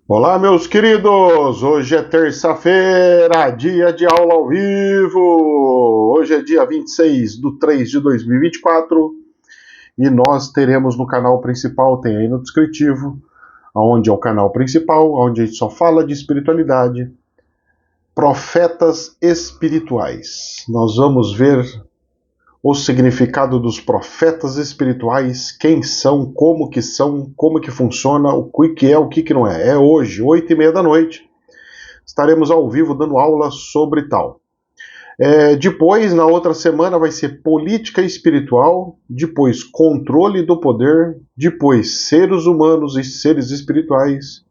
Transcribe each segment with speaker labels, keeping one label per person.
Speaker 1: Olá, meus queridos! Hoje é terça-feira, dia de aula ao vivo. Hoje é dia 26 de 3 de 2024 e nós teremos no canal principal, tem aí no descritivo, onde é o canal principal, onde a gente só fala de espiritualidade, profetas espirituais. Nós vamos ver o significado dos profetas espirituais, quem são, como que funciona, o que é, o que não é. É hoje, 8h30 da noite. Estaremos ao vivo dando aula sobre tal. Depois, na outra semana, vai ser política espiritual, depois controle do poder, depois seres humanos e seres espirituais,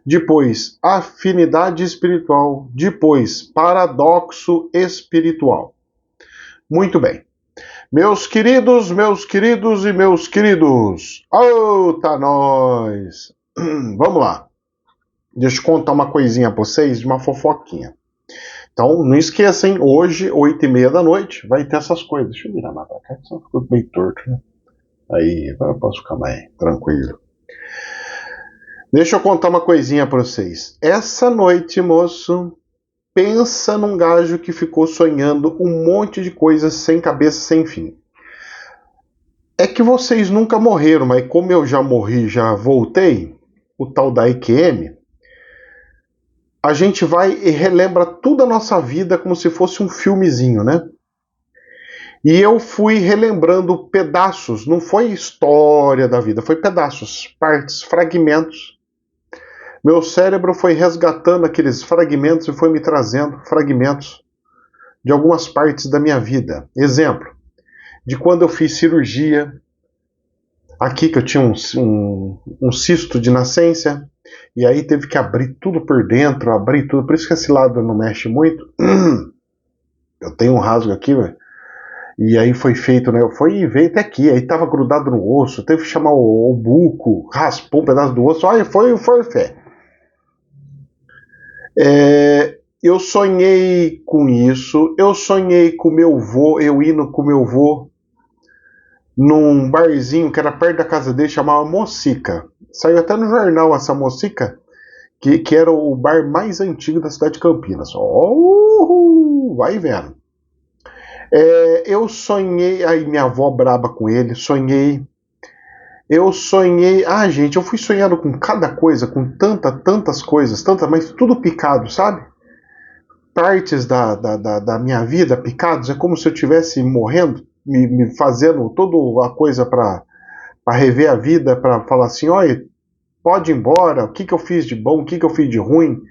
Speaker 1: depois afinidade espiritual, depois paradoxo espiritual. Muito bem. Meus queridos e meus queridos, tá nós! Vamos lá. Deixa eu contar uma coisinha pra vocês, de uma fofoquinha. Então, não esqueça, hein? Hoje, 8h30 da noite, vai ter essas coisas. Deixa eu virar mais pra cá, senão ficou meio torto, né? Aí, agora eu posso ficar mais tranquilo. Deixa eu contar uma coisinha pra vocês. Essa noite, moço, pensa num gajo que ficou sonhando um monte de coisas sem cabeça, sem fim. É que vocês nunca morreram, mas como eu já morri, já voltei, o tal da EQM, a gente vai e relembra toda a nossa vida como se fosse um filmezinho, né? E eu fui relembrando pedaços, não foi história da vida, foi pedaços, partes, fragmentos. Meu cérebro foi resgatando aqueles fragmentos e foi me trazendo fragmentos de algumas partes da minha vida. Exemplo, de quando eu fiz cirurgia, aqui que eu tinha um cisto de nascença, e aí teve que abrir tudo por dentro, abrir tudo, por isso que esse lado não mexe muito. Eu tenho um rasgo aqui, velho. E aí foi feito, né? Veio até aqui, aí tava grudado no osso, teve que chamar o buco, raspou um pedaço do osso, aí foi fé. Eu sonhei com isso, eu sonhei com meu vô, eu indo com meu vô num barzinho que era perto da casa dele, chamava Mocica. Saiu até no jornal essa Mocica, que era o bar mais antigo da cidade de Campinas. Vai vendo. Eu sonhei, aí minha avó braba com ele, sonhei. Gente, eu fui sonhando com cada coisa, com tantas coisas, mas tudo picado, sabe? Partes da minha vida picados, é como se eu estivesse morrendo, me fazendo toda a coisa para rever a vida, para falar assim, olha, pode ir embora, o que eu fiz de bom, o que eu fiz de ruim,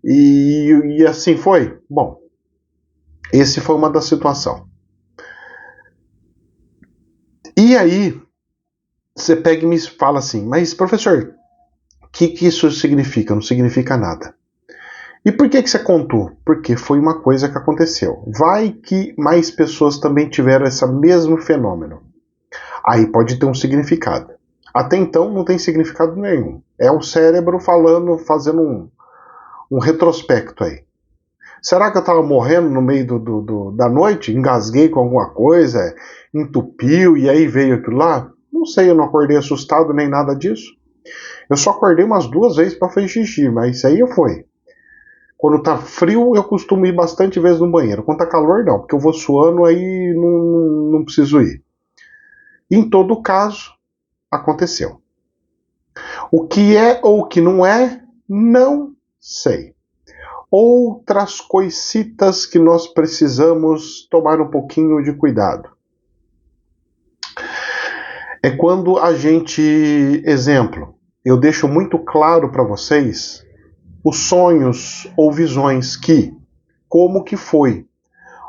Speaker 1: e assim foi. Bom, esse foi uma da situação. E aí, você pega e me fala assim, mas professor, o que isso significa? Não significa nada. E por que você contou? Porque foi uma coisa que aconteceu. Vai que mais pessoas também tiveram esse mesmo fenômeno. Aí pode ter um significado. Até então não tem significado nenhum. É o cérebro falando, fazendo um retrospecto aí. Será que eu estava morrendo no meio da noite? Engasguei com alguma coisa? Entupiu e aí veio aquilo lá? Não sei, eu não acordei assustado nem nada disso. Eu só acordei umas 2 vezes para fazer xixi, mas isso aí foi. Quando tá frio, eu costumo ir bastante vezes no banheiro. Quando tá calor, não, porque eu vou suando, aí não preciso ir. Em todo caso, aconteceu. O que é ou o que não é, não sei. Outras coisitas que nós precisamos tomar um pouquinho de cuidado. É quando a gente, exemplo, eu deixo muito claro para vocês os sonhos ou visões que, como que foi.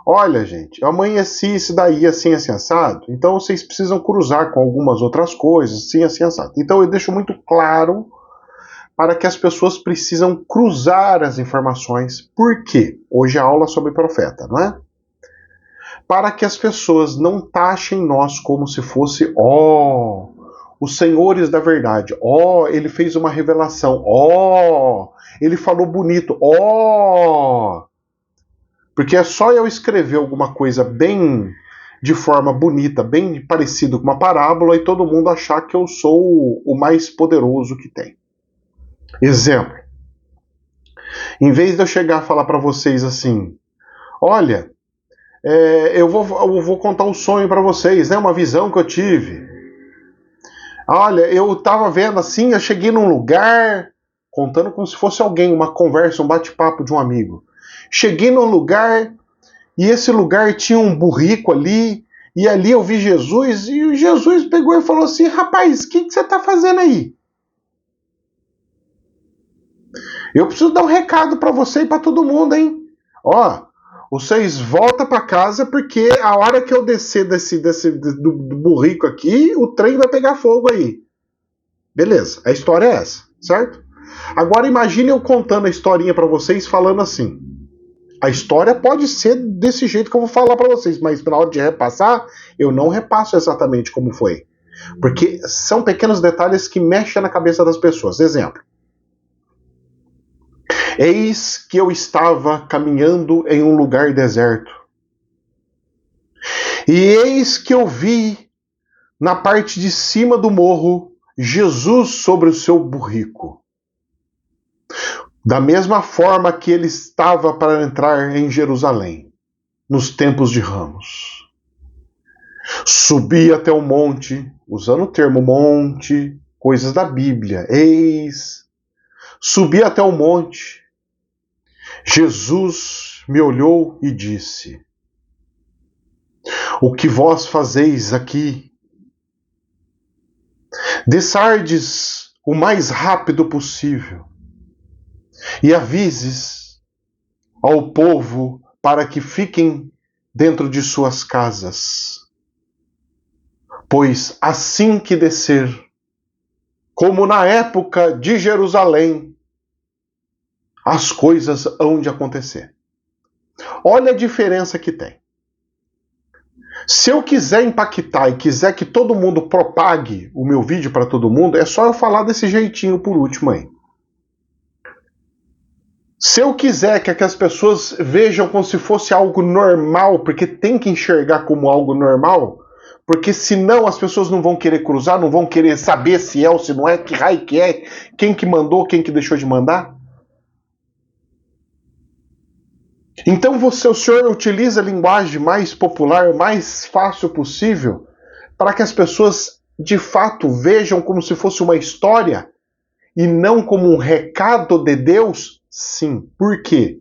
Speaker 1: Olha, gente, eu amanheci isso daí assim, assim, assado, então vocês precisam cruzar com algumas outras coisas, assim, assim, assado. Então eu deixo muito claro para que as pessoas precisam cruzar as informações. Por quê? Hoje a aula é sobre profeta, não é? Para que as pessoas não taxem nós como se fosse, os senhores da verdade, ele fez uma revelação, ele falou bonito, porque é só eu escrever alguma coisa bem de forma bonita, bem parecido com uma parábola, e todo mundo achar que eu sou o mais poderoso que tem. Exemplo, em vez de eu chegar a falar para vocês assim, olha, eu vou contar um sonho para vocês, né? Uma visão que eu tive. Olha, eu tava vendo assim, eu cheguei num lugar, contando como se fosse alguém, uma conversa, um bate-papo de um amigo. Cheguei num lugar e esse lugar tinha um burrico ali, e ali eu vi Jesus, e o Jesus pegou e falou assim, rapaz, o que você tá fazendo aí? Eu preciso dar um recado para você e para todo mundo, hein? Ó, vocês voltam para casa porque a hora que eu descer do burrico aqui, o trem vai pegar fogo aí. Beleza, a história é essa, certo? Agora imagine eu contando a historinha para vocês falando assim. A história pode ser desse jeito que eu vou falar para vocês, mas na hora de repassar, eu não repasso exatamente como foi. Porque são pequenos detalhes que mexem na cabeça das pessoas. Exemplo. Eis que eu estava caminhando em um lugar deserto. E eis que eu vi, na parte de cima do morro, Jesus sobre o seu burrico. Da mesma forma que ele estava para entrar em Jerusalém, nos tempos de Ramos. Subi até o monte, usando o termo monte, coisas da Bíblia, eis. Subi até o monte. Jesus me olhou e disse: o que vós fazeis aqui? Desçardes o mais rápido possível e avises ao povo para que fiquem dentro de suas casas. Pois assim que descer, como na época de Jerusalém, as coisas hão de acontecer. Olha a diferença que tem. Se eu quiser impactar e quiser que todo mundo propague o meu vídeo para todo mundo, é só eu falar desse jeitinho por último aí. Se eu quiser que as pessoas vejam como se fosse algo normal, porque tem que enxergar como algo normal, porque senão as pessoas não vão querer cruzar, não vão querer saber se é ou se não é, que raio que é, quem que mandou, quem que deixou de mandar. Então o senhor utiliza a linguagem mais popular, mais fácil possível, para que as pessoas de fato vejam como se fosse uma história e não como um recado de Deus? Sim. Por quê?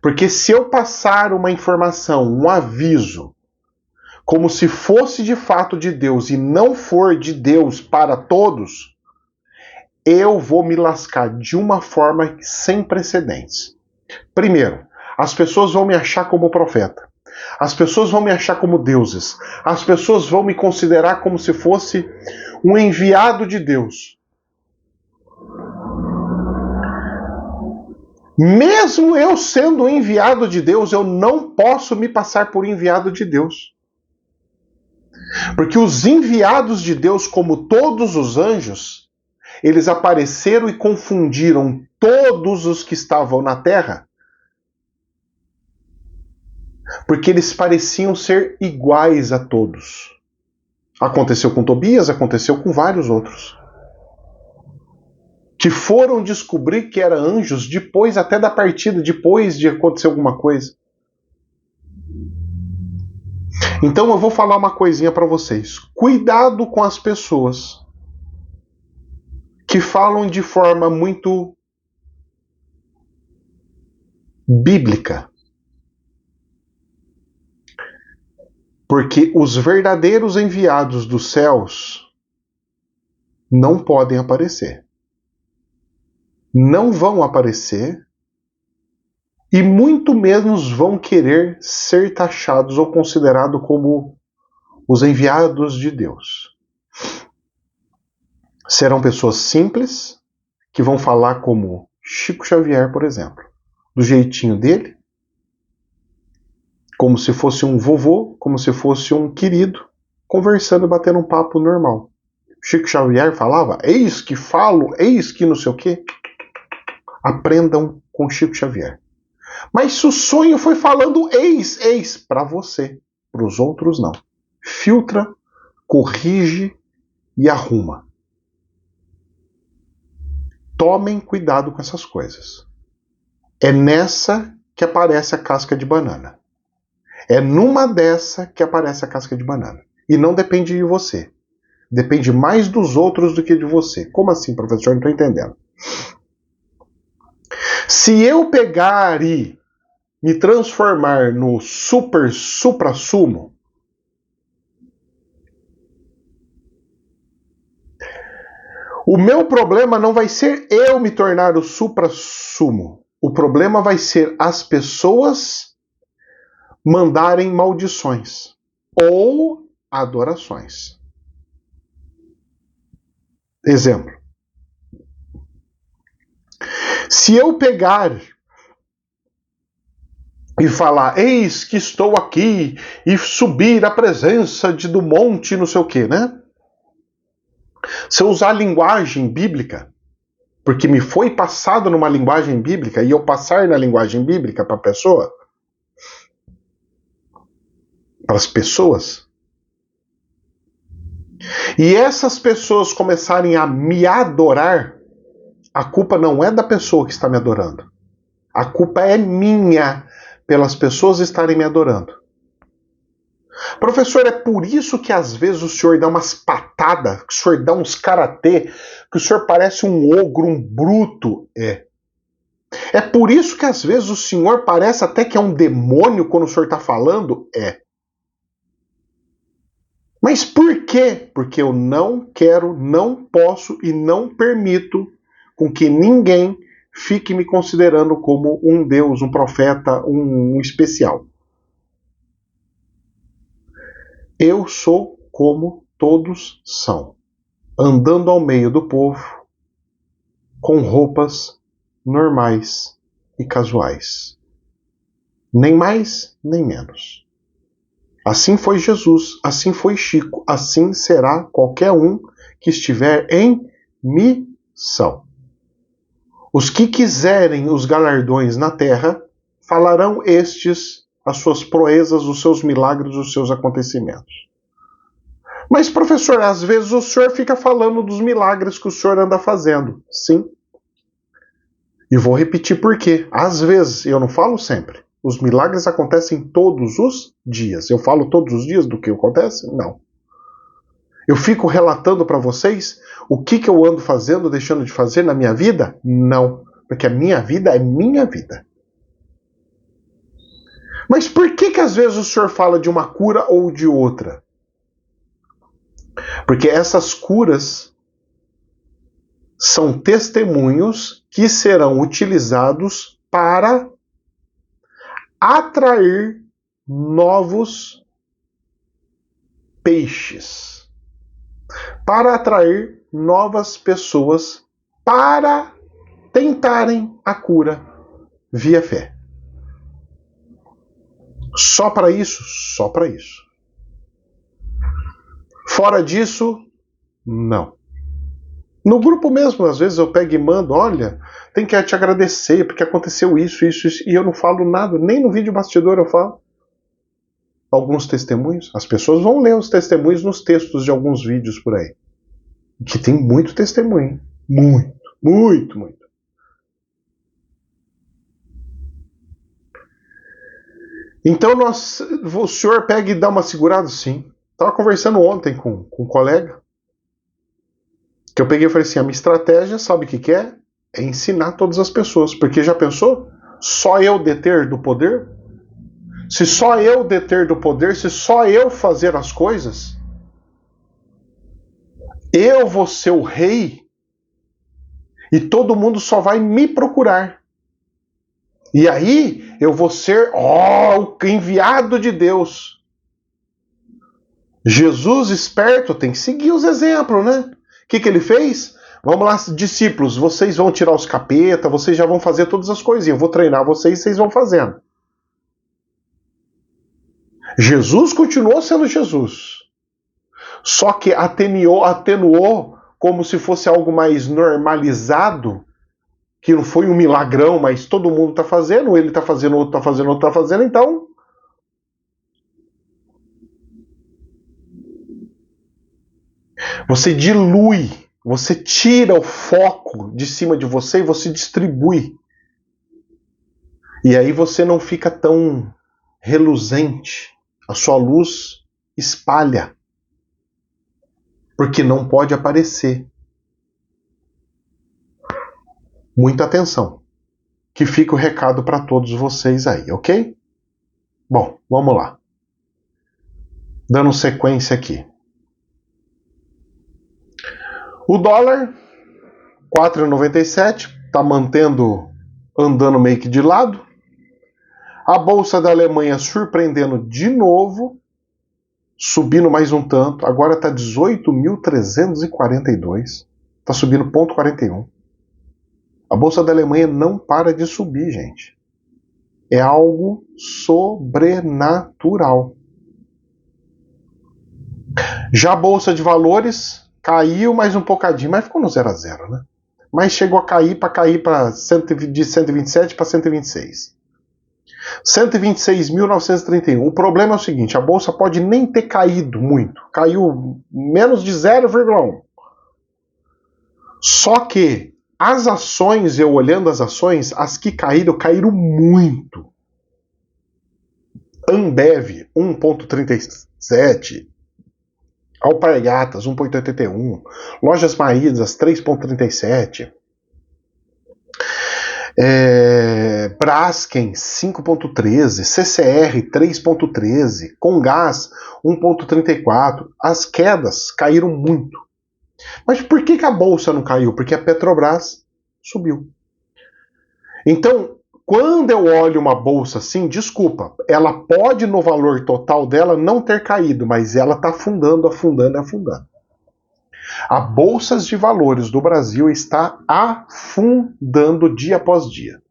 Speaker 1: Porque se eu passar uma informação, um aviso, como se fosse de fato de Deus e não for de Deus para todos, eu vou me lascar de uma forma sem precedentes. Primeiro, as pessoas vão me achar como profeta. As pessoas vão me achar como deuses. As pessoas vão me considerar como se fosse um enviado de Deus. Mesmo eu sendo enviado de Deus, eu não posso me passar por enviado de Deus. Porque os enviados de Deus, como todos os anjos, eles apareceram e confundiram todos os que estavam na terra, porque eles pareciam ser iguais a todos. Aconteceu com Tobias, aconteceu com vários outros. Que foram descobrir que eram anjos depois até da partida, depois de acontecer alguma coisa. Então eu vou falar uma coisinha para vocês. Cuidado com as pessoas que falam de forma muito bíblica. Porque os verdadeiros enviados dos céus não podem aparecer. Não vão aparecer e muito menos vão querer ser taxados ou considerados como os enviados de Deus. Serão pessoas simples que vão falar como Chico Xavier, por exemplo, do jeitinho dele, como se fosse um vovô, como se fosse um querido, conversando e batendo um papo normal. Chico Xavier falava, eis que falo, eis que não sei o quê. Aprendam com Chico Xavier. Mas se o sonho foi falando eis para você, para os outros não. Filtra, corrige e arruma. Tomem cuidado com essas coisas. É nessa que aparece a casca de banana. É numa dessa que aparece a casca de banana. E não depende de você. Depende mais dos outros do que de você. Como assim, professor? Não estou entendendo. Se eu pegar e me transformar no supra-sumo, o meu problema não vai ser eu me tornar o supra-sumo. O problema vai ser as pessoas mandarem maldições ou adorações. Exemplo. Se eu pegar e falar, eis que estou aqui, e subir à presença do monte, não sei o que, né? Se eu usar a linguagem bíblica, porque me foi passado numa linguagem bíblica, e eu passar na linguagem bíblica para a pessoa, para as pessoas, e essas pessoas começarem a me adorar, a culpa não é da pessoa que está me adorando. A culpa é minha pelas pessoas estarem me adorando. Professor, é por isso que às vezes o senhor dá umas patadas, que o senhor dá uns karatê, que o senhor parece um ogro, um bruto. É por isso que às vezes o senhor parece até que é um demônio quando o senhor está falando? Mas por quê? Porque eu não quero, não posso e não permito com que ninguém fique me considerando como um Deus, um profeta, um especial. Eu sou como todos são, andando ao meio do povo, com roupas normais e casuais. Nem mais, nem menos. Assim foi Jesus, assim foi Chico, assim será qualquer um que estiver em missão. Os que quiserem os galardões na terra, falarão estes as suas proezas, os seus milagres, os seus acontecimentos. Mas, professor, às vezes o senhor fica falando dos milagres que o senhor anda fazendo. Sim. E vou repetir por quê. Às vezes, eu não falo sempre. Os milagres acontecem todos os dias. Eu falo todos os dias do que acontece? Não. Eu fico relatando para vocês o que eu ando fazendo, deixando de fazer na minha vida? Não. Porque a minha vida é minha vida. Mas por que às vezes o senhor fala de uma cura ou de outra? Porque essas curas são testemunhos que serão utilizados para atrair novos peixes, para atrair novas pessoas para tentarem a cura via fé. Só para isso? Só para isso. Fora disso, não. No grupo mesmo, às vezes eu pego e mando, olha, tem que te agradecer, porque aconteceu isso, e eu não falo nada, nem no vídeo bastidor eu falo. Alguns testemunhos, as pessoas vão ler os testemunhos nos textos de alguns vídeos por aí. Que tem muito testemunho. Muito, muito, muito. Então o senhor pega e dá uma segurada? Sim. Estava conversando ontem com um colega, que eu peguei e falei assim, a minha estratégia, sabe o que é? É ensinar todas as pessoas. Porque já pensou? Só eu deter do poder? Se só eu deter do poder, se só eu fazer as coisas, eu vou ser o rei e todo mundo só vai me procurar. E aí eu vou ser o enviado de Deus. Jesus, esperto, tem que seguir os exemplos, né? O que ele fez? Vamos lá, discípulos, vocês vão tirar os capeta, vocês já vão fazer todas as coisinhas. Eu vou treinar vocês e vocês vão fazendo. Jesus continuou sendo Jesus. Só que atenuou como se fosse algo mais normalizado, que não foi um milagrão, mas todo mundo está fazendo, ele está fazendo, outro está fazendo, outro está fazendo, então... Você dilui Você tira o foco de cima de você e você distribui. E aí você não fica tão reluzente. A sua luz espalha. Porque não pode aparecer. Muita atenção. Que fica o recado para todos vocês aí, ok? Bom, vamos lá. Dando sequência aqui. O dólar, 4,97, está andando meio que de lado. A bolsa da Alemanha surpreendendo de novo, subindo mais um tanto. Agora está 18.342, está subindo 0,41. A bolsa da Alemanha não para de subir, gente. É algo sobrenatural. Já a bolsa de valores caiu mais um bocadinho, mas ficou no 0 a 0, né? Mas chegou a cair para de 127 para 126. 126.931. O problema é o seguinte, a bolsa pode nem ter caído muito. Caiu menos de 0,1. Só que as ações, eu olhando as ações, as que caíram muito. Ambev, 1,37. Alpargatas, 1,81. Lojas Maísas, 3,37. Braskem, 5,13. CCR, 3,13. Comgás, 1,34. As quedas caíram muito. Mas por que a bolsa não caiu? Porque a Petrobras subiu. Então, quando eu olho uma bolsa assim, desculpa, ela pode no valor total dela não ter caído, mas ela está afundando. A Bolsa de Valores do Brasil está afundando dia após dia.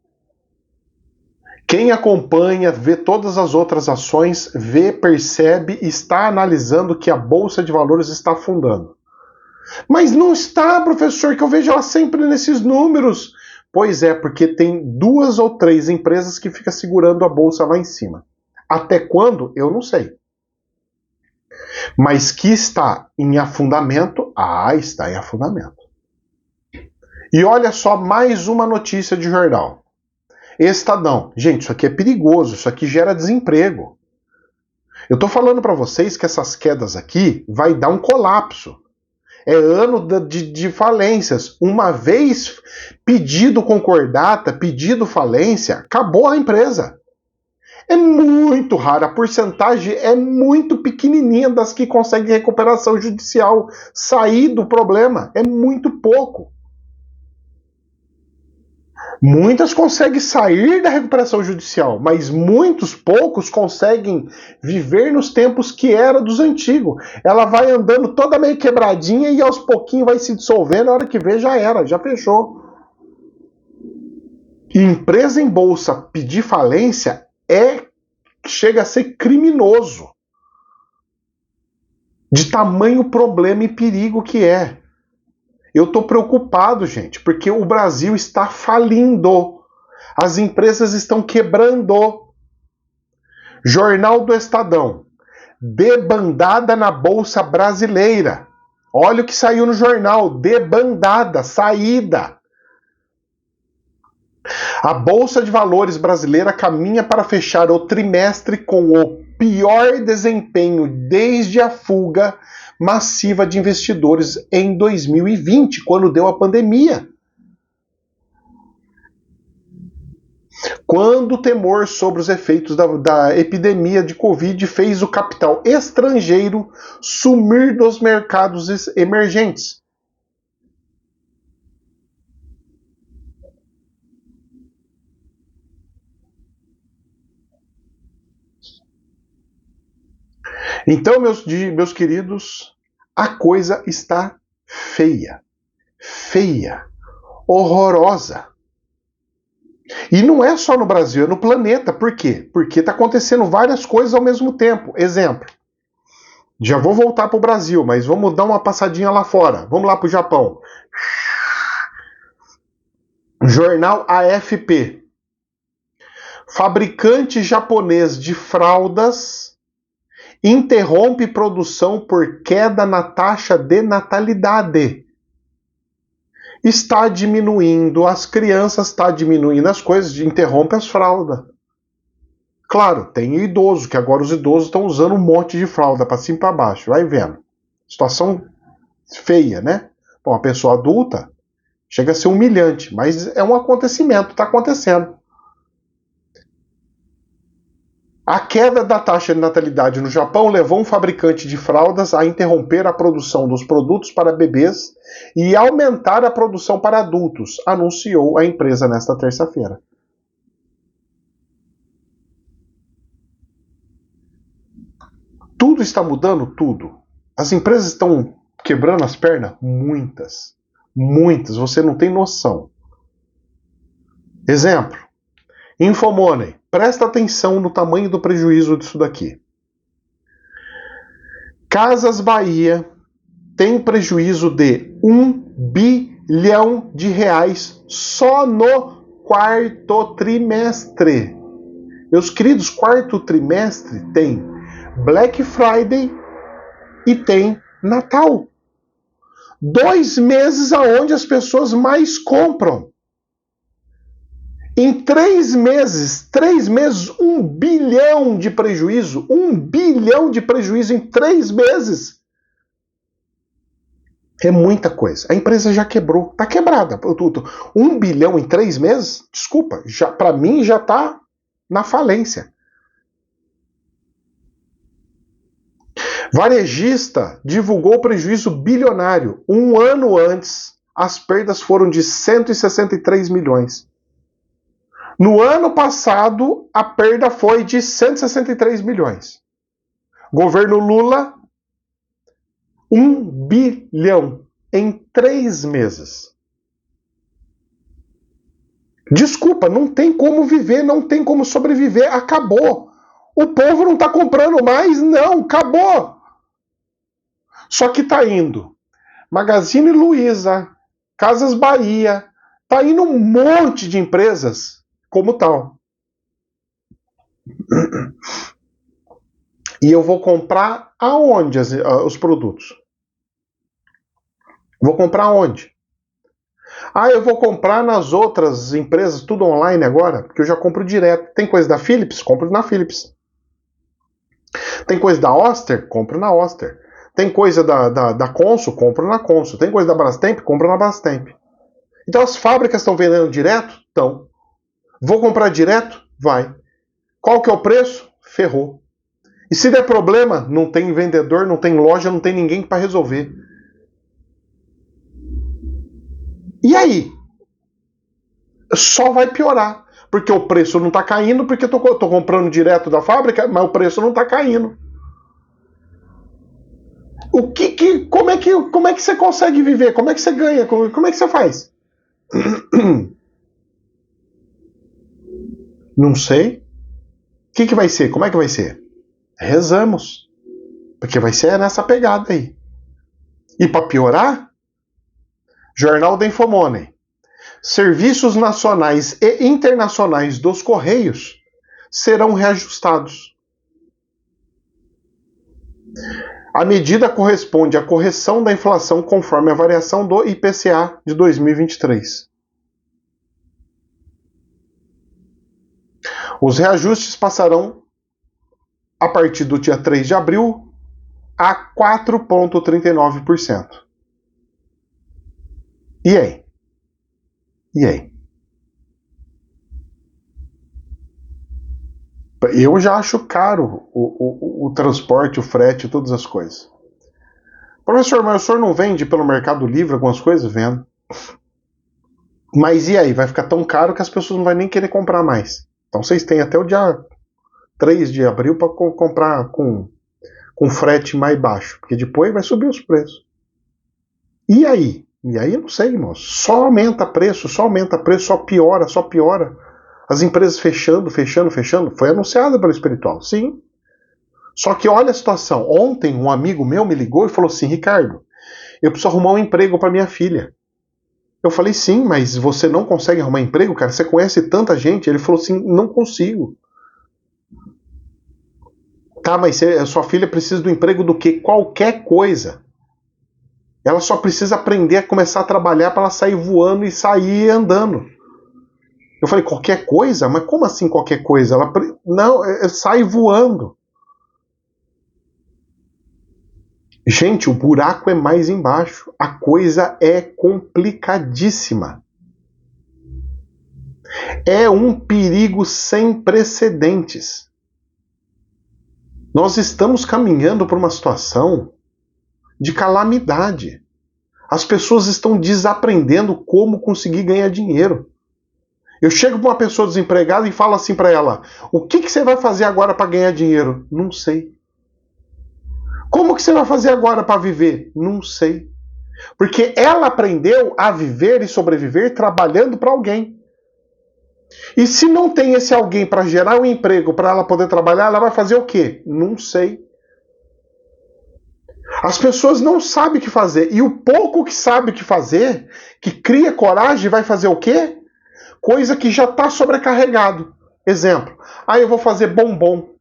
Speaker 1: Quem acompanha, vê todas as outras ações, percebe e está analisando que a Bolsa de Valores está afundando. Mas não está, professor, que eu vejo ela sempre nesses números. Pois é, porque tem 2 ou 3 empresas que ficam segurando a bolsa lá em cima. Até quando? Eu não sei. Mas que está em afundamento? Está em afundamento. E olha só mais uma notícia de jornal. Estadão. Gente, isso aqui é perigoso, isso aqui gera desemprego. Eu estou falando para vocês que essas quedas aqui vai dar um colapso. É ano de falências. Uma vez pedido concordata, pedido falência, acabou a empresa. É muito raro, a porcentagem é muito pequenininha das que conseguem recuperação judicial, sair do problema, é muito pouco. Muitas conseguem sair da recuperação judicial, mas poucos conseguem viver nos tempos que era dos antigos. Ela vai andando toda meio quebradinha e aos pouquinhos vai se dissolvendo, a hora que vê já era, já fechou. E empresa em bolsa pedir falência chega a ser criminoso. De tamanho problema e perigo que é. Eu estou preocupado, gente, porque o Brasil está falindo. As empresas estão quebrando. Jornal do Estadão. Debandada na Bolsa Brasileira. Olha o que saiu no jornal. Debandada, saída. A Bolsa de Valores brasileira caminha para fechar o trimestre com o pior desempenho desde a fuga massiva de investidores em 2020, quando deu a pandemia. Quando o temor sobre os efeitos da epidemia de Covid fez o capital estrangeiro sumir dos mercados emergentes. Então, meus queridos, a coisa está feia, horrorosa. E não é só no Brasil, é no planeta. Por quê? Porque está acontecendo várias coisas ao mesmo tempo. Exemplo, já vou voltar para o Brasil, mas vamos dar uma passadinha lá fora. Vamos lá para o Japão. Jornal AFP. Fabricante japonês de fraldas interrompe produção por queda na taxa de natalidade. está diminuindo as crianças, está diminuindo as coisas, interrompe as fraldas. Claro, tem idoso, que agora os idosos estão usando um monte de fralda para cima e para baixo, vai vendo. Situação feia, né? Para uma pessoa adulta, chega a ser humilhante, mas é um acontecimento, está acontecendo. A queda da taxa de natalidade no Japão levou um fabricante de fraldas a interromper a produção dos produtos para bebês e aumentar a produção para adultos, anunciou a empresa nesta terça-feira. Tudo está mudando? Tudo. As empresas estão quebrando as pernas? Muitas. Muitas. Você não tem noção. Exemplo. Infomoney. Presta atenção no tamanho do prejuízo disso daqui. Casas Bahia tem prejuízo de 1 bilhão de reais só no quarto trimestre. Meus queridos, quarto trimestre tem Black Friday e tem Natal. 2 meses aonde as pessoas mais compram. Em 3 meses, 1 bilhão de prejuízo. 1 bilhão de prejuízo em 3 meses. É muita coisa. A empresa já quebrou. Está quebrada. 1 bilhão em 3 meses? Desculpa, para mim já está na falência. Varejista divulgou prejuízo bilionário. 1 ano antes, as perdas foram de 163 milhões. No ano passado, a perda foi de 163 milhões. Governo Lula, 1 bilhão em 3 meses. Desculpa, não tem como viver, não tem como sobreviver, acabou. O povo não está comprando mais, não, acabou. Só que está indo Magazine Luiza, Casas Bahia, está indo um monte de empresas como tal. E eu vou comprar aonde os produtos? Vou comprar onde? Eu vou comprar nas outras empresas, tudo online agora, porque eu já compro direto. Tem coisa da Philips? Compro na Philips. Tem coisa da Oster? Compro na Oster. Tem coisa da Consul? Compro na Consul. Tem coisa da Brastemp? Compro na Brastemp. Então as fábricas estão vendendo direto? Estão. Vou comprar direto? Vai. Qual que é o preço? Ferrou. E se der problema, não tem vendedor, não tem loja, não tem ninguém para resolver. E aí? Só vai piorar. Porque o preço não está caindo, porque eu estou comprando direto da fábrica, mas o preço não está caindo. Como é que você consegue viver? Como é que você ganha? Como é que você faz? Não sei. O que vai ser? Como é que vai ser? Rezamos. Porque vai ser nessa pegada aí. E para piorar, Jornal da Infomoney. Serviços nacionais e internacionais dos Correios serão reajustados. A medida corresponde à correção da inflação conforme a variação do IPCA de 2023. Os reajustes passarão a partir do dia 3 de abril a 4,39%. E aí? Eu já acho caro o transporte, o frete, todas as coisas. Professor, mas o senhor não vende pelo Mercado Livre algumas coisas? Vendo. Mas e aí? Vai ficar tão caro que as pessoas não vão nem querer comprar mais. Então vocês têm até o dia 3 de abril para comprar com frete mais baixo, porque depois vai subir os preços. E aí? E aí eu não sei, irmão. Só aumenta preço, só piora. As empresas fechando. Foi anunciada pelo Espiritual, sim. Só que olha a situação. Ontem um amigo meu me ligou e falou assim: Ricardo, eu preciso arrumar um emprego para minha filha. Eu falei: sim, mas você não consegue arrumar emprego, cara? Você conhece tanta gente? Ele falou assim: não consigo. Tá, mas sua filha precisa do emprego do quê? Qualquer coisa. Ela só precisa aprender a começar a trabalhar para ela sair voando e sair andando. Eu falei, qualquer coisa? Mas como assim qualquer coisa? Ela não, sai voando. Gente, o buraco é mais embaixo. A coisa é complicadíssima. É um perigo sem precedentes. Nós estamos caminhando para uma situação de calamidade. As pessoas estão desaprendendo como conseguir ganhar dinheiro. Eu chego para uma pessoa desempregada e falo assim para ela: o que você vai fazer agora para ganhar dinheiro? Não sei. Como que você vai fazer agora para viver? Não sei. Porque ela aprendeu a viver e sobreviver trabalhando para alguém. E se não tem esse alguém para gerar um emprego para ela poder trabalhar, ela vai fazer o quê? Não sei. As pessoas não sabem o que fazer. E o pouco que sabe o que fazer, que cria coragem, vai fazer o quê? Coisa que já está sobrecarregado. Exemplo. Eu vou fazer bombom.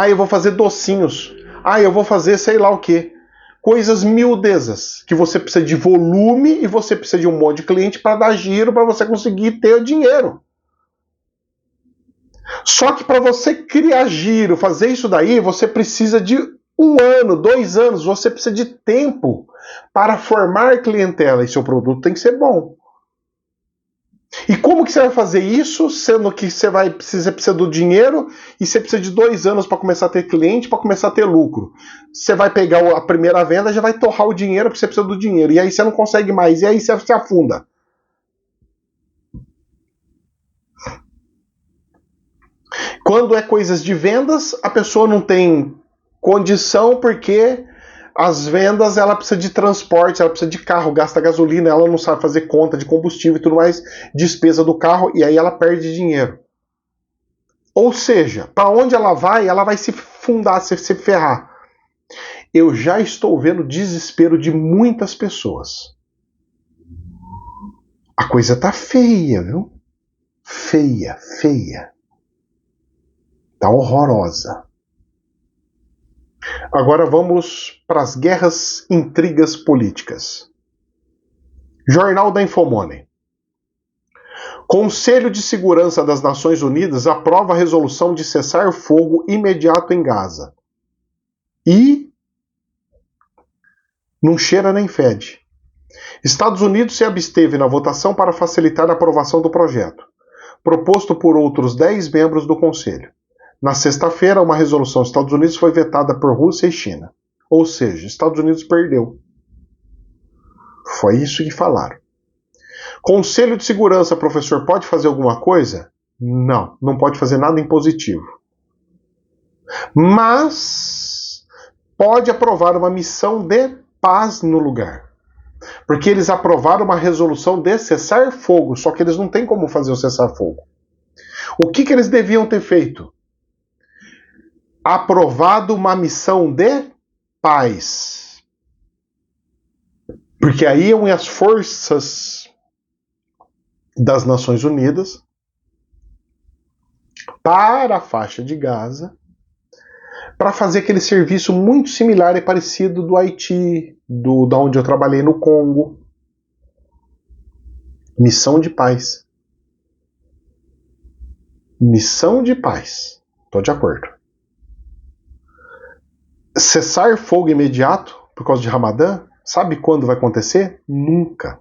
Speaker 1: Eu vou fazer docinhos. Eu vou fazer sei lá o quê. Coisas miudezas. Que você precisa de volume e você precisa de um monte de cliente para dar giro para você conseguir ter o dinheiro. Só que para você criar giro, fazer isso daí, você precisa de 1 ano, 2 anos, você precisa de tempo para formar clientela e seu produto tem que ser bom. E como que você vai fazer isso, sendo que você precisa do dinheiro e você precisa de 2 anos para começar a ter cliente, para começar a ter lucro? Você vai pegar a primeira venda, já vai torrar o dinheiro porque você precisa do dinheiro, e aí você não consegue mais, e aí você se afunda. Quando é coisas de vendas, a pessoa não tem condição porque as vendas ela precisa de transporte, ela precisa de carro, gasta gasolina, ela não sabe fazer conta de combustível e tudo mais, despesa do carro, e aí ela perde dinheiro. Ou seja, para onde ela vai se fundar, se ferrar. Eu já estou vendo o desespero de muitas pessoas. A coisa tá feia, viu? Feia, feia. Tá horrorosa. Agora vamos para as guerras, intrigas políticas. Jornal da Infomoney. Conselho de Segurança das Nações Unidas aprova a resolução de cessar fogo imediato em Gaza. E não cheira nem fede. Estados Unidos se absteve na votação para facilitar a aprovação do projeto, proposto por outros 10 membros do Conselho. Na sexta-feira, uma resolução dos Estados Unidos foi vetada por Rússia e China. Ou seja, Estados Unidos perdeu. Foi isso que falaram. Conselho de Segurança, professor, pode fazer alguma coisa? Não, não pode fazer nada impositivo. Mas pode aprovar uma missão de paz no lugar. Porque eles aprovaram uma resolução de cessar fogo, só que eles não têm como fazer o cessar fogo. O que eles deviam ter feito? Aprovado uma missão de paz. Porque aí iam as forças das Nações Unidas para a faixa de Gaza para fazer aquele serviço muito similar e parecido do Haiti, da onde eu trabalhei no Congo. Missão de paz. Missão de paz. Estou de acordo. Cessar fogo imediato por causa de Ramadã, sabe quando vai acontecer? Nunca.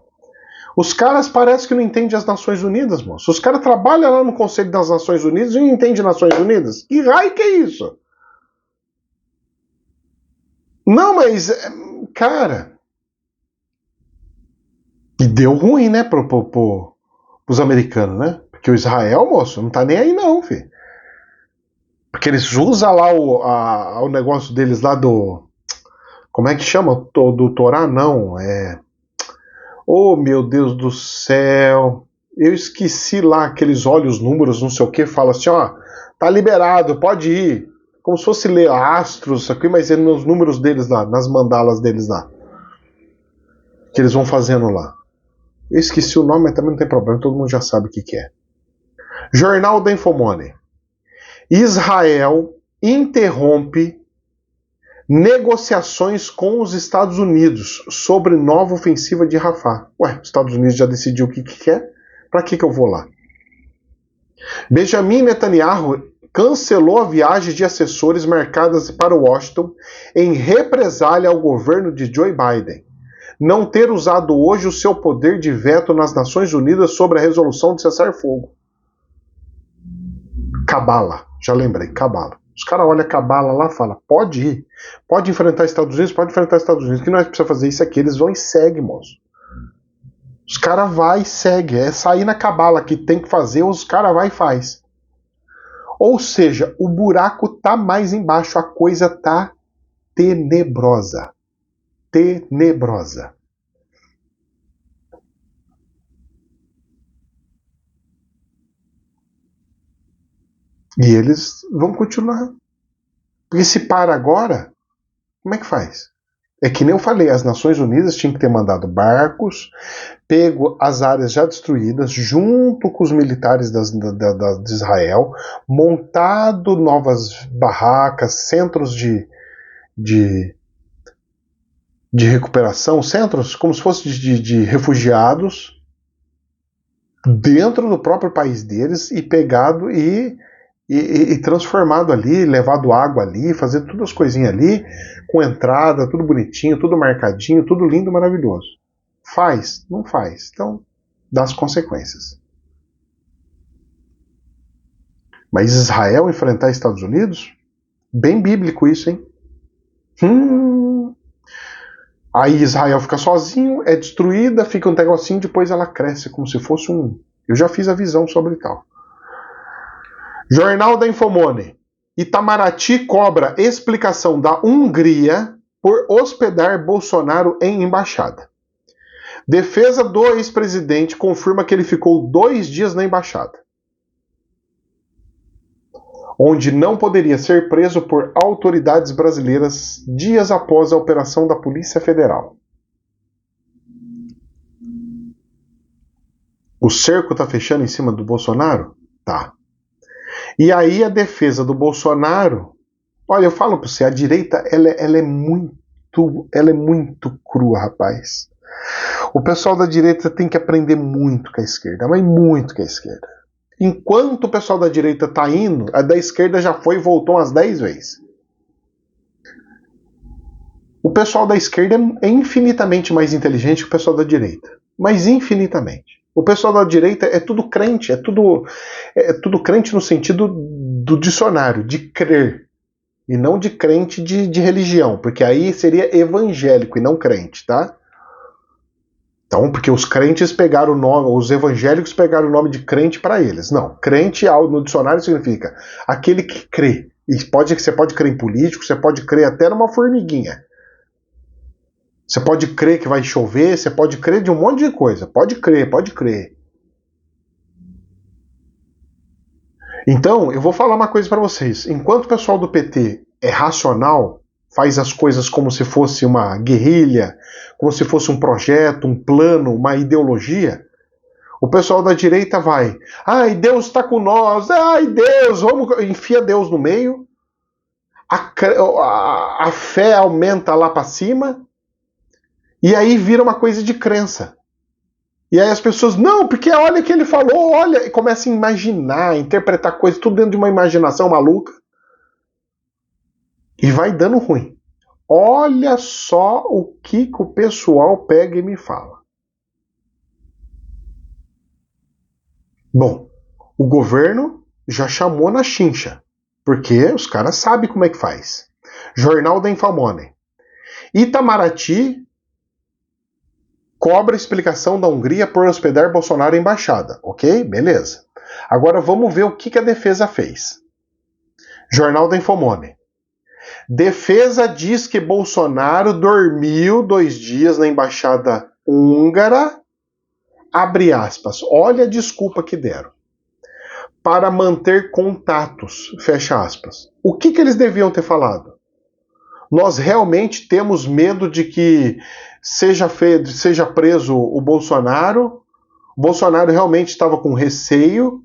Speaker 1: Os caras parecem que não entendem as Nações Unidas, moço. Os caras trabalham lá no Conselho das Nações Unidas e não entendem Nações Unidas. Que raio que é isso? Não, mas, cara... E deu ruim, né, pros americanos, né? Porque o Israel, moço, não tá nem aí não, filho. Porque eles usam lá o negócio deles lá do... Como é que chama? Do Torá? Não, Oh, meu Deus do céu. Eu esqueci lá aqueles olhos, números, não sei o que. Fala assim, ó, tá liberado, pode ir. Como se fosse ler astros, aqui, mas é nos números deles lá, nas mandalas deles lá. Que eles vão fazendo lá. Eu esqueci o nome, mas também não tem problema, todo mundo já sabe o que é. Jornal da Infomoney. Israel interrompe Negociações com os Estados Unidos sobre nova ofensiva de Rafah. Ué, os Estados Unidos já decidiu o que quer? Para que eu vou lá? Benjamin Netanyahu cancelou a viagem de assessores marcadas para Washington em represália ao governo de Joe Biden não ter usado hoje o seu poder de veto nas Nações Unidas sobre a resolução de cessar-fogo. Cabala, já lembrei, Cabala. Os caras olham a Cabala lá e falam, pode ir, pode enfrentar Estados Unidos, pode enfrentar Estados Unidos, o que nós precisamos fazer isso aqui, eles vão e seguem, moço. Os caras vai e segue, é sair na Cabala que tem que fazer, os caras vai e faz. Ou seja, o buraco tá mais embaixo, a coisa tá tenebrosa. Tenebrosa. E eles vão continuar. Porque se para agora, como é que faz? É que nem eu falei, as Nações Unidas tinham que ter mandado barcos, pego as áreas já destruídas, junto com os militares de Israel, montado novas barracas, centros de recuperação, centros como se fosse de refugiados, dentro do próprio país deles, e pegado e transformado ali, levado água ali, fazendo todas as coisinhas ali, com entrada, tudo bonitinho, tudo marcadinho, tudo lindo, maravilhoso. Faz? Não faz. Então, dá as consequências. Mas Israel enfrentar Estados Unidos? Bem bíblico isso, hein? Aí Israel fica sozinho, é destruída, fica um negocinho, depois ela cresce como se fosse um... Eu já fiz a visão sobre tal. Jornal da Infomoney. Itamaraty cobra explicação da Hungria por hospedar Bolsonaro em embaixada. Defesa do ex-presidente confirma que ele ficou 2 dias na embaixada, onde não poderia ser preso por autoridades brasileiras dias após a operação da Polícia Federal. O cerco tá fechando em cima do Bolsonaro? Tá. E aí a defesa do Bolsonaro, olha, eu falo para você, a direita ela é muito crua, rapaz. O pessoal da direita tem que aprender muito com a esquerda, mas muito com a esquerda. Enquanto o pessoal da direita tá indo, a da esquerda já foi e voltou umas 10 vezes. O pessoal da esquerda é infinitamente mais inteligente que o pessoal da direita, mas infinitamente. O pessoal da direita é tudo crente, é tudo crente no sentido do dicionário, de crer, e não de crente de religião, porque aí seria evangélico e não crente, tá? Então, porque os crentes pegaram o nome, os evangélicos pegaram o nome de crente para eles. Não, crente no dicionário significa aquele que crê. E você pode crer em político, você pode crer até numa formiguinha. Você pode crer que vai chover, você pode crer de um monte de coisa. Pode crer, pode crer. Então, eu vou falar uma coisa para vocês. Enquanto o pessoal do PT é racional, faz as coisas como se fosse uma guerrilha, como se fosse um projeto, um plano, uma ideologia, o pessoal da direita vai, ai, Deus está com nós, ai, Deus, vamos, enfia Deus no meio, a fé aumenta lá para cima, e aí vira uma coisa de crença. E aí as pessoas, não, porque olha o que ele falou, olha, e começam a imaginar, interpretar coisas, tudo dentro de uma imaginação maluca. E vai dando ruim. Olha só o que o pessoal pega e me fala. Bom, o governo já chamou na chincha, porque os caras sabem como é que faz. Jornal da Infomoney. Itamaraty cobra explicação da Hungria por hospedar Bolsonaro em embaixada. Ok? Beleza. Agora vamos ver o que a defesa fez. Jornal da Infomoney. Defesa diz que Bolsonaro dormiu 2 dias na embaixada húngara, abre aspas, olha a desculpa que deram, para manter contatos, fecha aspas. O que eles deviam ter falado? Nós realmente temos medo de que seja preso o Bolsonaro realmente estava com receio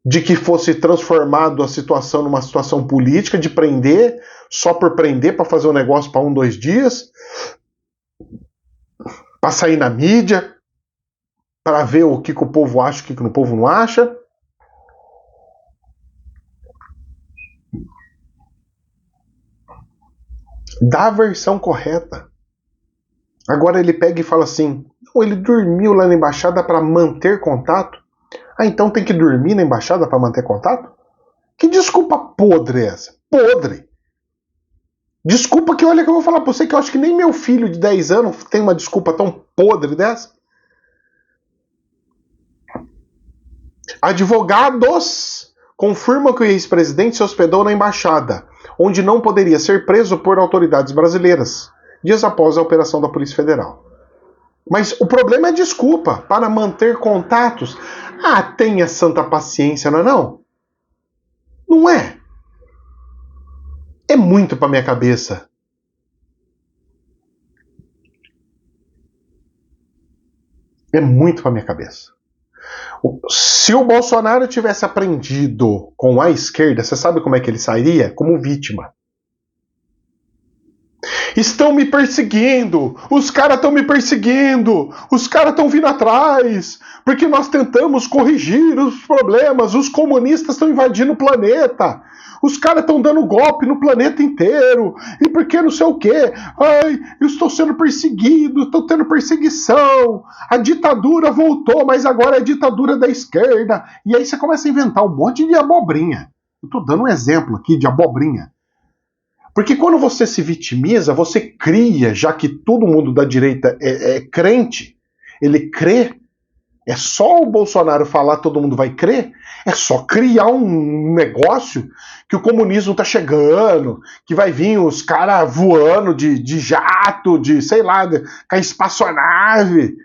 Speaker 1: de que fosse transformado a situação numa situação política, de prender, só por prender, para fazer um negócio para 1, 2 dias, para sair na mídia, para ver o que o povo acha, o que o povo não acha. Dá a versão correta. Agora ele pega e fala assim, não, ele dormiu lá na embaixada para manter contato. Ah, então tem que dormir na embaixada para manter contato? Que desculpa podre é essa? Podre. Desculpa que, olha, que eu vou falar pra você, que eu acho que nem meu filho de 10 anos tem uma desculpa tão podre dessa. Advogados confirmam que o ex-presidente se hospedou na embaixada, onde não poderia ser preso por autoridades brasileiras, dias após a operação da Polícia Federal. Mas o problema é desculpa para manter contatos. Ah, tenha santa paciência, não é não? Não é. É muito para minha cabeça. É muito para minha cabeça. Se o Bolsonaro tivesse aprendido com a esquerda, você sabe como é que ele sairia? Como vítima. Estão me perseguindo, os caras estão me perseguindo, os caras estão vindo atrás, porque nós tentamos corrigir os problemas, os comunistas estão invadindo o planeta, os caras estão dando golpe no planeta inteiro, e porque não sei o quê, ai, eu estou sendo perseguido, estou tendo perseguição, a ditadura voltou, mas agora é a ditadura da esquerda, e aí você começa a inventar um monte de abobrinha. Eu estou dando um exemplo aqui de abobrinha. Porque quando você se vitimiza, você cria, já que todo mundo da direita é crente, ele crê, é só o Bolsonaro falar, todo mundo vai crer, é só criar um negócio que o comunismo tá chegando, que vai vir os caras voando de jato, de, sei lá, com a espaçonave.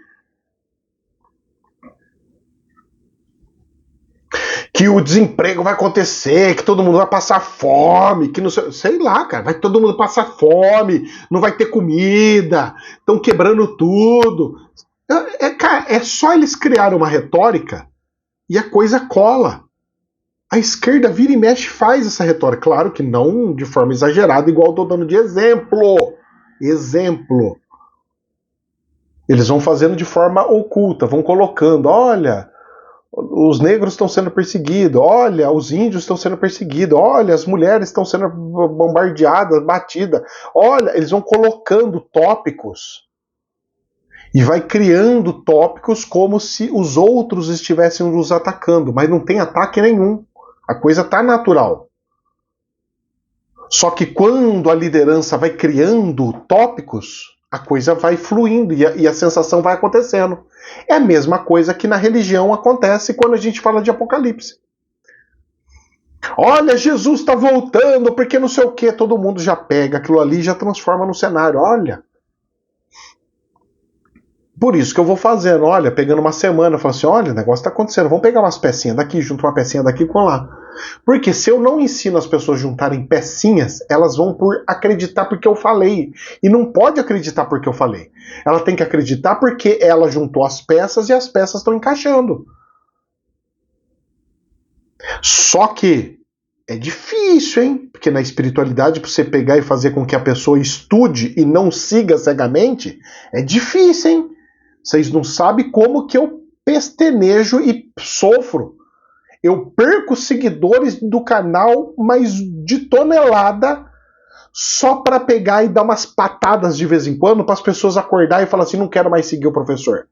Speaker 1: Que o desemprego vai acontecer, que todo mundo vai passar fome, que não sei lá, cara, vai todo mundo passar fome, não vai ter comida, estão quebrando tudo. Cara, é só eles criarem uma retórica e a coisa cola. A esquerda vira e mexe faz essa retórica. Claro que não de forma exagerada, igual eu tô dando de exemplo. Exemplo. Eles vão fazendo de forma oculta, vão colocando, olha, os negros estão sendo perseguidos, olha, os índios estão sendo perseguidos, olha, as mulheres estão sendo bombardeadas, batidas, olha, eles vão colocando tópicos e vai criando tópicos como se os outros estivessem nos atacando, mas não tem ataque nenhum, a coisa está natural. Só que quando a liderança vai criando tópicos, a coisa vai fluindo e a sensação vai acontecendo. É a mesma coisa que na religião acontece quando a gente fala de Apocalipse. Olha, Jesus está voltando, porque não sei o que, todo mundo já pega aquilo ali e já transforma no cenário. Olha. Por isso que eu vou fazendo, olha, pegando uma semana, falando assim, olha, o negócio está acontecendo, vamos pegar umas pecinhas daqui, junto uma pecinha daqui com lá. Porque se eu não ensino as pessoas a juntarem pecinhas, elas vão por acreditar porque eu falei. E não pode acreditar porque eu falei. Ela tem que acreditar porque ela juntou as peças e as peças estão encaixando. Só que é difícil, hein? Porque na espiritualidade, para você pegar e fazer com que a pessoa estude e não siga cegamente, é difícil, hein? Vocês não sabem como que eu pestenejo e sofro. Eu perco seguidores do canal, mas de tonelada, só para pegar e dar umas patadas de vez em quando para as pessoas acordar e falar assim, não quero mais seguir o professor.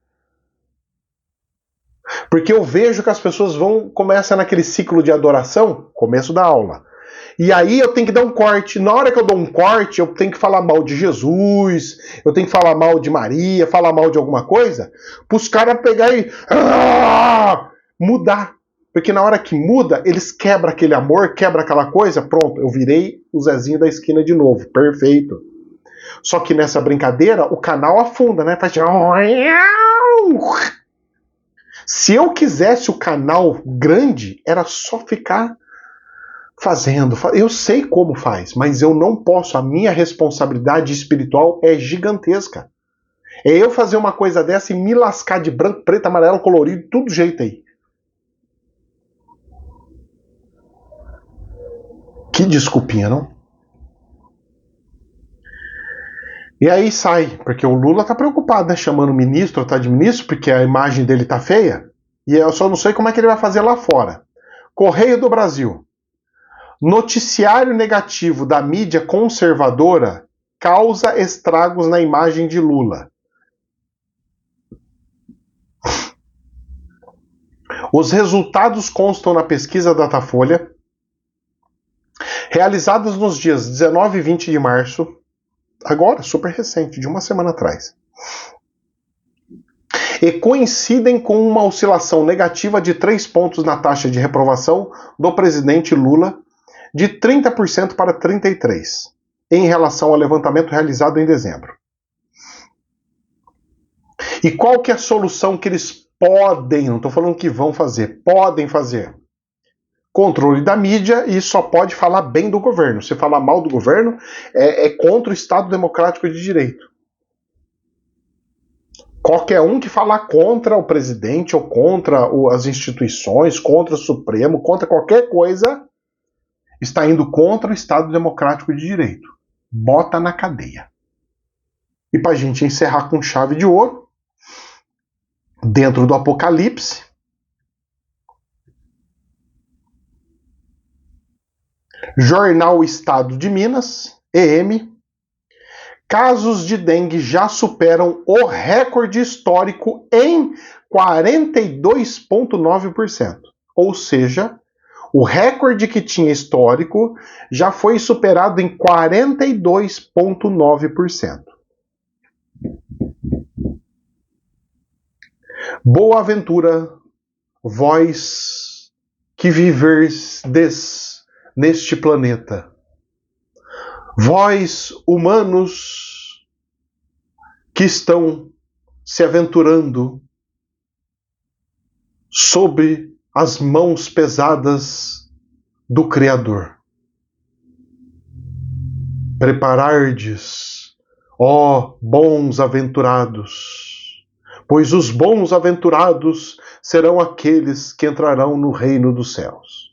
Speaker 1: Porque eu vejo que as pessoas começam naquele ciclo de adoração, começo da aula. E aí eu tenho que dar um corte. Na hora que eu dou um corte, eu tenho que falar mal de Jesus, eu tenho que falar mal de Maria, falar mal de alguma coisa, para os caras pegar e mudar. Porque na hora que muda, eles quebram aquele amor, quebram aquela coisa, pronto, eu virei o Zezinho da esquina de novo, perfeito. Só que nessa brincadeira, o canal afunda, né? Faz... Se eu quisesse o canal grande, era só ficar fazendo. Eu sei como faz, mas eu não posso. A minha responsabilidade espiritual é gigantesca. É eu fazer uma coisa dessa e me lascar de branco, preto, amarelo, colorido, tudo jeito aí. Que desculpinha, não? E aí sai, porque o Lula tá preocupado, né? Chamando o ministro, tá de ministro, porque a imagem dele tá feia. E eu só não sei como é que ele vai fazer lá fora. Correio do Brasil. Noticiário negativo da mídia conservadora causa estragos na imagem de Lula. Os resultados constam na pesquisa Datafolha, realizadas nos dias 19 e 20 de março, agora, super recente, de uma semana atrás, e coincidem com uma oscilação negativa de 3 pontos na taxa de reprovação do presidente Lula, de 30% para 33%, em relação ao levantamento realizado em dezembro. E qual que é a solução que eles podem, não estou falando que vão fazer, podem fazer? Controle da mídia, e só pode falar bem do governo. Se falar mal do governo, é contra o Estado Democrático de Direito. Qualquer um que falar contra o presidente ou contra as instituições, contra o Supremo, contra qualquer coisa, está indo contra o Estado Democrático de Direito. Bota na cadeia. E para a gente encerrar com chave de ouro, dentro do Apocalipse, Jornal Estado de Minas, EM, casos de dengue já superam o recorde histórico em 42,9%. Ou seja, o recorde que tinha histórico já foi superado em 42,9%. Boaventura, vós que viverdes neste planeta, vós, humanos, que estão se aventurando sob as mãos pesadas do Criador. Preparardes, ó bons aventurados, pois os bons aventurados serão aqueles que entrarão no reino dos céus.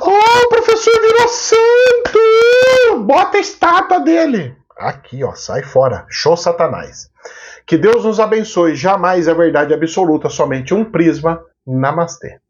Speaker 1: Oh, o professor virou santo! Bota a estátua dele! Aqui, ó, sai fora. Show Satanás. Que Deus nos abençoe. Jamais a verdade absoluta, somente um prisma. Namastê.